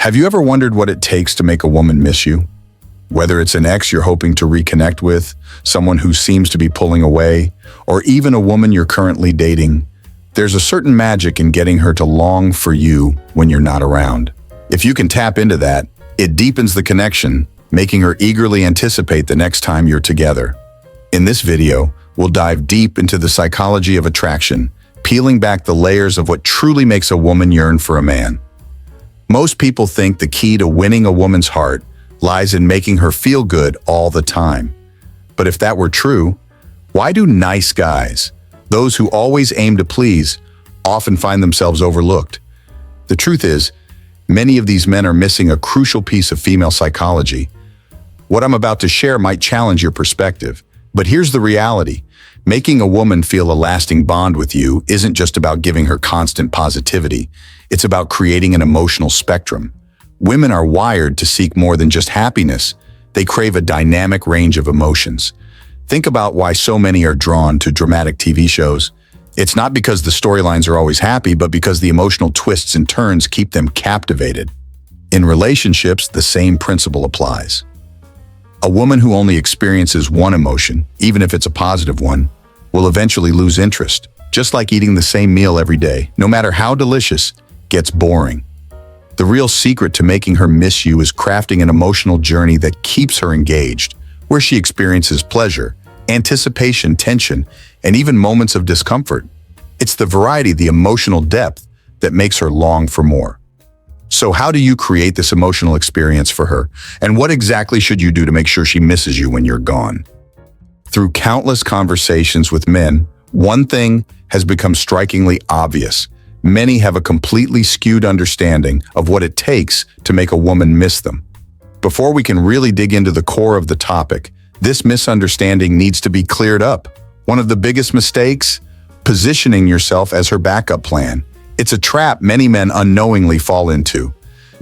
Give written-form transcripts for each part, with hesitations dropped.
Have you ever wondered what it takes to make a woman miss you? Whether it's an ex you're hoping to reconnect with, someone who seems to be pulling away, or even a woman you're currently dating, there's a certain magic in getting her to long for you when you're not around. If you can tap into that, it deepens the connection, making her eagerly anticipate the next time you're together. In this video, we'll dive deep into the psychology of attraction, peeling back the layers of what truly makes a woman yearn for a man. Most people think the key to winning a woman's heart lies in making her feel good all the time. But if that were true, why do nice guys, those who always aim to please, often find themselves overlooked? The truth is, many of these men are missing a crucial piece of female psychology. What I'm about to share might challenge your perspective, but here's the reality. Making a woman feel a lasting bond with you isn't just about giving her constant positivity. It's about creating an emotional spectrum. Women are wired to seek more than just happiness. They crave a dynamic range of emotions. Think about why so many are drawn to dramatic TV shows. It's not because the storylines are always happy, but because the emotional twists and turns keep them captivated. In relationships, the same principle applies. A woman who only experiences one emotion, even if it's a positive one, will eventually lose interest. Just like eating the same meal every day, no matter how delicious, gets boring. The real secret to making her miss you is crafting an emotional journey that keeps her engaged, where she experiences pleasure, anticipation, tension, and even moments of discomfort. It's the variety, the emotional depth, that makes her long for more. So how do you create this emotional experience for her? And what exactly should you do to make sure she misses you when you're gone? Through countless conversations with men, one thing has become strikingly obvious. Many have a completely skewed understanding of what it takes to make a woman miss them. Before we can really dig into the core of the topic, this misunderstanding needs to be cleared up. One of the biggest mistakes? Positioning yourself as her backup plan. It's a trap many men unknowingly fall into.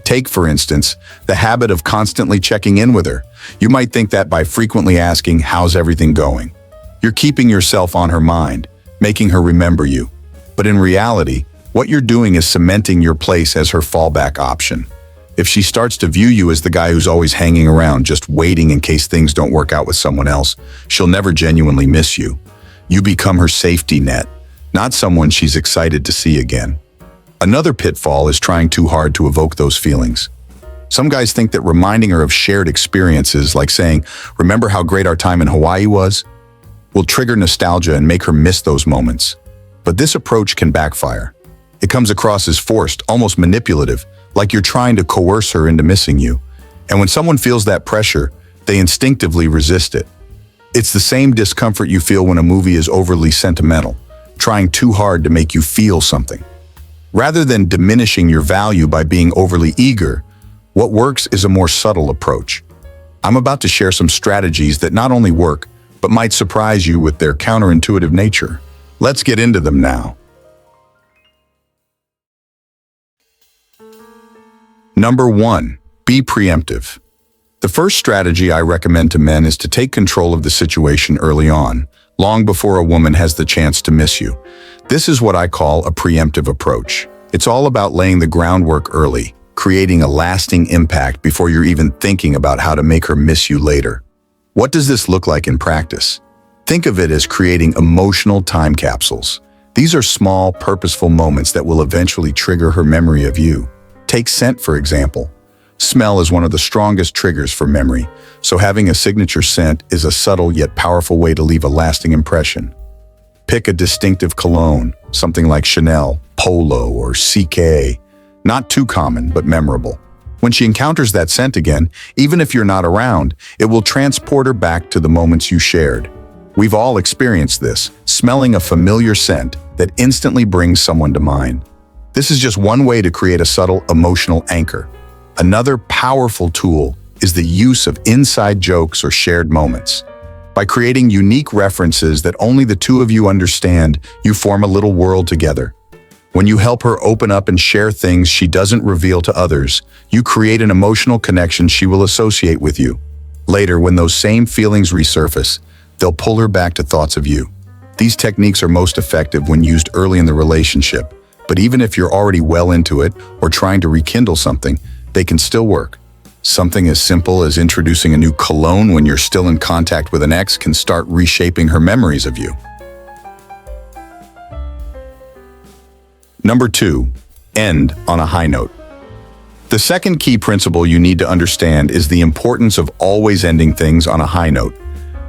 Take, for instance, the habit of constantly checking in with her. You might think that by frequently asking, "How's everything going?" You're keeping yourself on her mind, making her remember you. But in reality, what you're doing is cementing your place as her fallback option. If she starts to view you as the guy who's always hanging around, just waiting in case things don't work out with someone else, she'll never genuinely miss you. You become her safety net, not someone she's excited to see again. Another pitfall is trying too hard to evoke those feelings. Some guys think that reminding her of shared experiences, like saying, "Remember how great our time in Hawaii was?" will trigger nostalgia and make her miss those moments. But this approach can backfire. It comes across as forced, almost manipulative, like you're trying to coerce her into missing you. And when someone feels that pressure, they instinctively resist it. It's the same discomfort you feel when a movie is overly sentimental, trying too hard to make you feel something. Rather than diminishing your value by being overly eager, what works is a more subtle approach. I'm about to share some strategies that not only work, but might surprise you with their counterintuitive nature. Let's get into them now. Number 1, be preemptive. The first strategy I recommend to men is to take control of the situation early on, long before a woman has the chance to miss you. This is what I call a preemptive approach. It's all about laying the groundwork early, creating a lasting impact before you're even thinking about how to make her miss you later. What does this look like in practice? Think of it as creating emotional time capsules. These are small, purposeful moments that will eventually trigger her memory of you. Take scent, for example. Smell is one of the strongest triggers for memory, so having a signature scent is a subtle yet powerful way to leave a lasting impression. Pick a distinctive cologne, something like Chanel, Polo, or CK. Not too common, but memorable. When she encounters that scent again, even if you're not around, it will transport her back to the moments you shared. We've all experienced this, smelling a familiar scent that instantly brings someone to mind. This is just one way to create a subtle emotional anchor. Another powerful tool is the use of inside jokes or shared moments. By creating unique references that only the two of you understand, you form a little world together. When you help her open up and share things she doesn't reveal to others, you create an emotional connection she will associate with you. Later, when those same feelings resurface, they'll pull her back to thoughts of you. These techniques are most effective when used early in the relationship, but even if you're already well into it or trying to rekindle something, they can still work. Something as simple as introducing a new cologne when you're still in contact with an ex can start reshaping her memories of you. Number 2, end on a high note. The second key principle you need to understand is the importance of always ending things on a high note.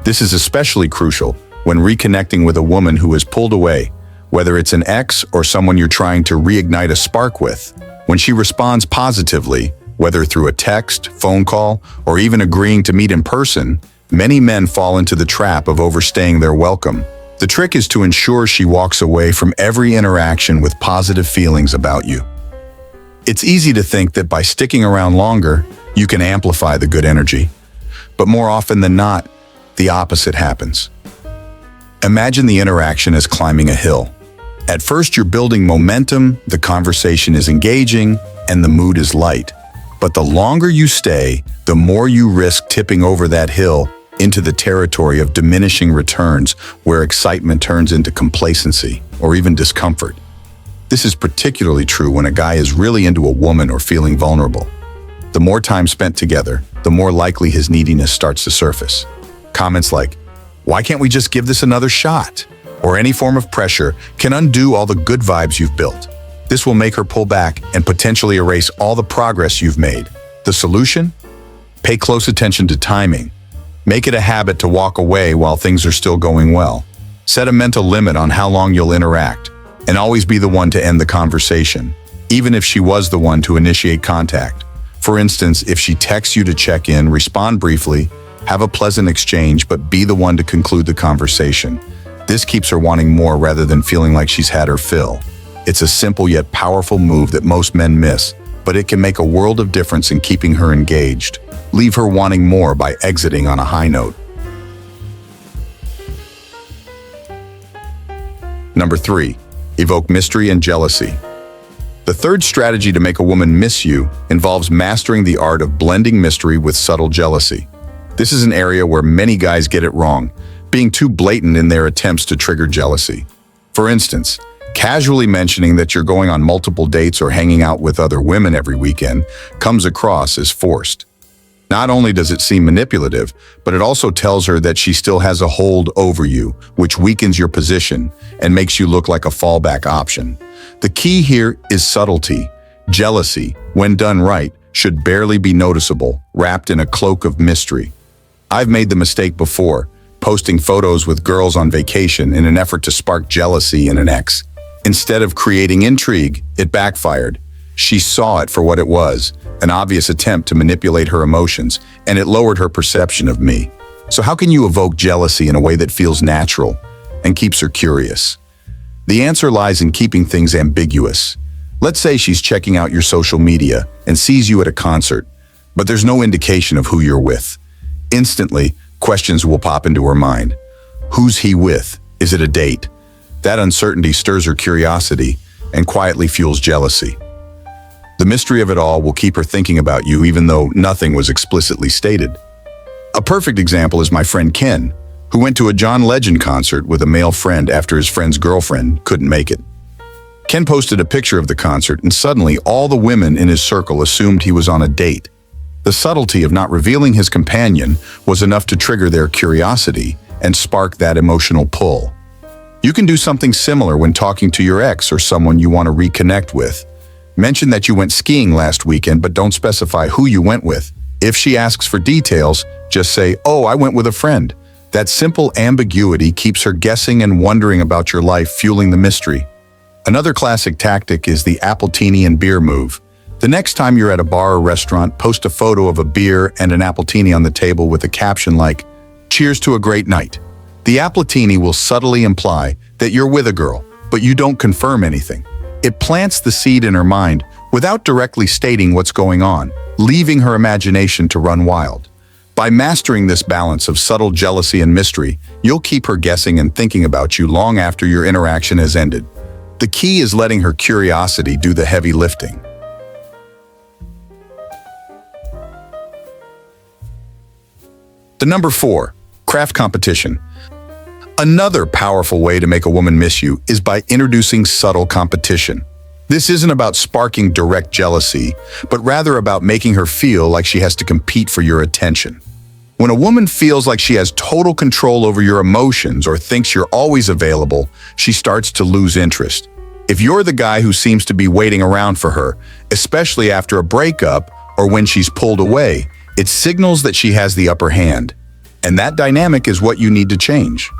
This is especially crucial when reconnecting with a woman who has pulled away, whether it's an ex or someone you're trying to reignite a spark with. When she responds positively, whether through a text, phone call, or even agreeing to meet in person, many men fall into the trap of overstaying their welcome. The trick is to ensure she walks away from every interaction with positive feelings about you. It's easy to think that by sticking around longer, you can amplify the good energy. But more often than not, the opposite happens. Imagine the interaction as climbing a hill. At first, you're building momentum, the conversation is engaging, and the mood is light. But the longer you stay, the more you risk tipping over that hill into the territory of diminishing returns, where excitement turns into complacency or even discomfort. This is particularly true when a guy is really into a woman or feeling vulnerable. The more time spent together, the more likely his neediness starts to surface. Comments like, "Why can't we just give this another shot?" or any form of pressure can undo all the good vibes you've built. This will make her pull back and potentially erase all the progress you've made. The solution? Pay close attention to timing. Make it a habit to walk away while things are still going well. Set a mental limit on how long you'll interact, and always be the one to end the conversation, even if she was the one to initiate contact. For instance, if she texts you to check in, respond briefly, have a pleasant exchange, but be the one to conclude the conversation. This keeps her wanting more rather than feeling like she's had her fill. It's a simple yet powerful move that most men miss, but it can make a world of difference in keeping her engaged. Leave her wanting more by exiting on a high note. Number 3, evoke mystery and jealousy. The third strategy to make a woman miss you involves mastering the art of blending mystery with subtle jealousy. This is an area where many guys get it wrong, being too blatant in their attempts to trigger jealousy. For instance, casually mentioning that you're going on multiple dates or hanging out with other women every weekend comes across as forced. Not only does it seem manipulative, but it also tells her that she still has a hold over you, which weakens your position and makes you look like a fallback option. The key here is subtlety. Jealousy, when done right, should barely be noticeable, wrapped in a cloak of mystery. I've made the mistake before, posting photos with girls on vacation in an effort to spark jealousy in an ex. Instead of creating intrigue, it backfired. She saw it for what it was, an obvious attempt to manipulate her emotions, and it lowered her perception of me. So how can you evoke jealousy in a way that feels natural and keeps her curious? The answer lies in keeping things ambiguous. Let's say she's checking out your social media and sees you at a concert, but there's no indication of who you're with. Instantly, questions will pop into her mind. Who's he with? Is it a date? That uncertainty stirs her curiosity and quietly fuels jealousy. The mystery of it all will keep her thinking about you even though nothing was explicitly stated. A perfect example is my friend Ken, who went to a John Legend concert with a male friend after his friend's girlfriend couldn't make it. Ken posted a picture of the concert and suddenly all the women in his circle assumed he was on a date. The subtlety of not revealing his companion was enough to trigger their curiosity and spark that emotional pull. You can do something similar when talking to your ex or someone you want to reconnect with. Mention that you went skiing last weekend, but don't specify who you went with. If she asks for details, just say, "Oh, I went with a friend." That simple ambiguity keeps her guessing and wondering about your life, fueling the mystery. Another classic tactic is the appletini and beer move. The next time you're at a bar or restaurant, post a photo of a beer and an appletini on the table with a caption like, "Cheers to a great night." The appletini will subtly imply that you're with a girl, but you don't confirm anything. It plants the seed in her mind without directly stating what's going on, leaving her imagination to run wild. By mastering this balance of subtle jealousy and mystery, you'll keep her guessing and thinking about you long after your interaction has ended. The key is letting her curiosity do the heavy lifting. The number 4, craft competition. Another powerful way to make a woman miss you is by introducing subtle competition. This isn't about sparking direct jealousy, but rather about making her feel like she has to compete for your attention. When a woman feels like she has total control over your emotions or thinks you're always available, she starts to lose interest. If you're the guy who seems to be waiting around for her, especially after a breakup or when she's pulled away, it signals that she has the upper hand. And that dynamic is what you need to change.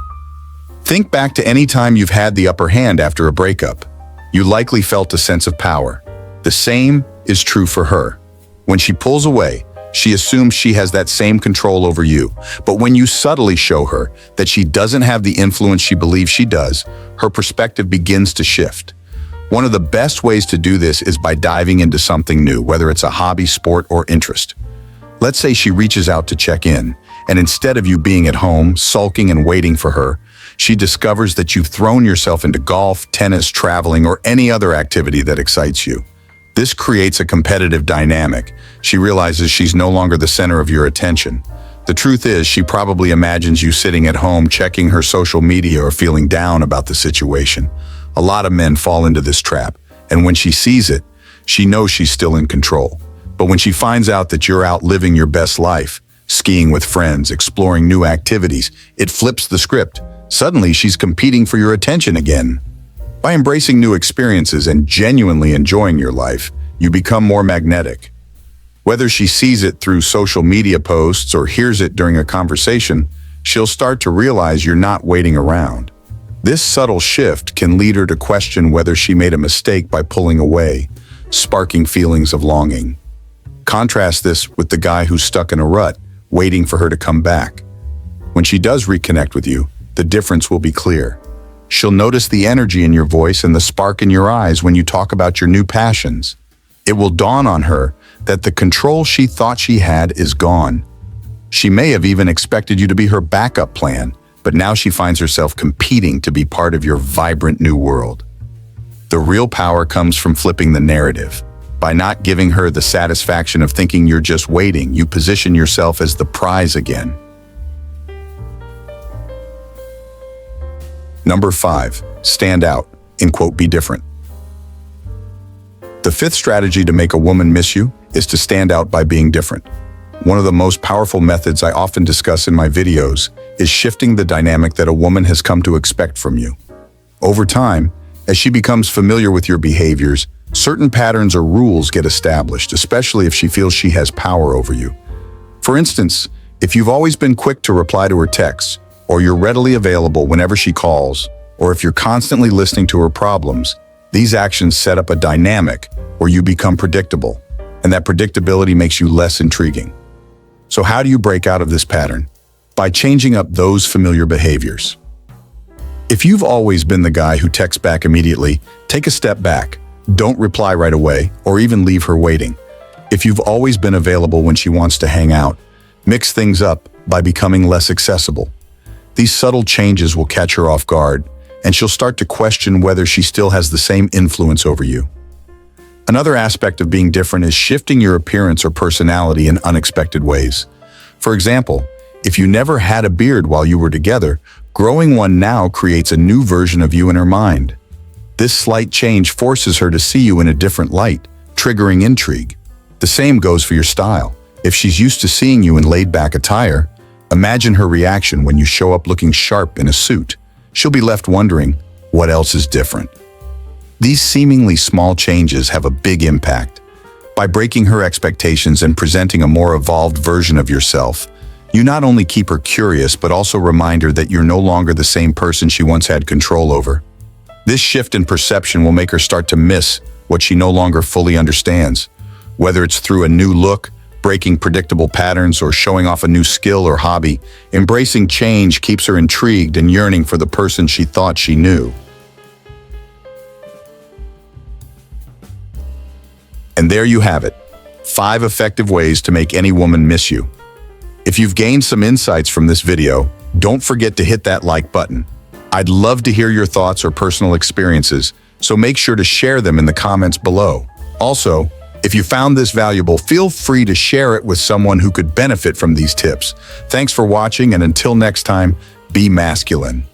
Think back to any time you've had the upper hand after a breakup. You likely felt a sense of power. The same is true for her. When she pulls away, she assumes she has that same control over you. But when you subtly show her that she doesn't have the influence she believes she does, her perspective begins to shift. One of the best ways to do this is by diving into something new, whether it's a hobby, sport, or interest. Let's say she reaches out to check in, and instead of you being at home, sulking and waiting for her, she discovers that you've thrown yourself into golf, tennis, traveling, or any other activity that excites you. This creates a competitive dynamic. She realizes she's no longer the center of your attention. The truth is, she probably imagines you sitting at home checking her social media or feeling down about the situation. A lot of men fall into this trap, and when she sees it, she knows she's still in control. But when she finds out that you're out living your best life, skiing with friends, exploring new activities, it flips the script. Suddenly, she's competing for your attention again. By embracing new experiences and genuinely enjoying your life, you become more magnetic. Whether she sees it through social media posts or hears it during a conversation, she'll start to realize you're not waiting around. This subtle shift can lead her to question whether she made a mistake by pulling away, sparking feelings of longing. Contrast this with the guy who's stuck in a rut, waiting for her to come back. When she does reconnect with you, the difference will be clear. She'll notice the energy in your voice and the spark in your eyes when you talk about your new passions. It will dawn on her that the control she thought she had is gone. She may have even expected you to be her backup plan, but now she finds herself competing to be part of your vibrant new world. The real power comes from flipping the narrative. By not giving her the satisfaction of thinking you're just waiting, you position yourself as the prize again. Number 5, stand out, be different. The fifth strategy to make a woman miss you is to stand out by being different. One of the most powerful methods I often discuss in my videos is shifting the dynamic that a woman has come to expect from you. Over time, as she becomes familiar with your behaviors, certain patterns or rules get established, especially if she feels she has power over you. For instance, if you've always been quick to reply to her texts, or you're readily available whenever she calls, or if you're constantly listening to her problems, these actions set up a dynamic where you become predictable, and that predictability makes you less intriguing. So how do you break out of this pattern? By changing up those familiar behaviors. If you've always been the guy who texts back immediately, take a step back. Don't reply right away, or even leave her waiting. If you've always been available when she wants to hang out, mix things up by becoming less accessible. These subtle changes will catch her off guard, and she'll start to question whether she still has the same influence over you. Another aspect of being different is shifting your appearance or personality in unexpected ways. For example, if you never had a beard while you were together, growing one now creates a new version of you in her mind. This slight change forces her to see you in a different light, triggering intrigue. The same goes for your style. If she's used to seeing you in laid-back attire, imagine her reaction when you show up looking sharp in a suit. She'll be left wondering, what else is different? These seemingly small changes have a big impact. By breaking her expectations and presenting a more evolved version of yourself, you not only keep her curious, but also remind her that you're no longer the same person she once had control over. This shift in perception will make her start to miss what she no longer fully understands. Whether it's through a new look, breaking predictable patterns, or showing off a new skill or hobby, embracing change keeps her intrigued and yearning for the person she thought she knew. And there you have it, 5 effective ways to make any woman miss you. If you've gained some insights from this video, don't forget to hit that like button. I'd love to hear your thoughts or personal experiences, so make sure to share them in the comments below. Also, if you found this valuable, feel free to share it with someone who could benefit from these tips. Thanks for watching, and until next time, be masculine.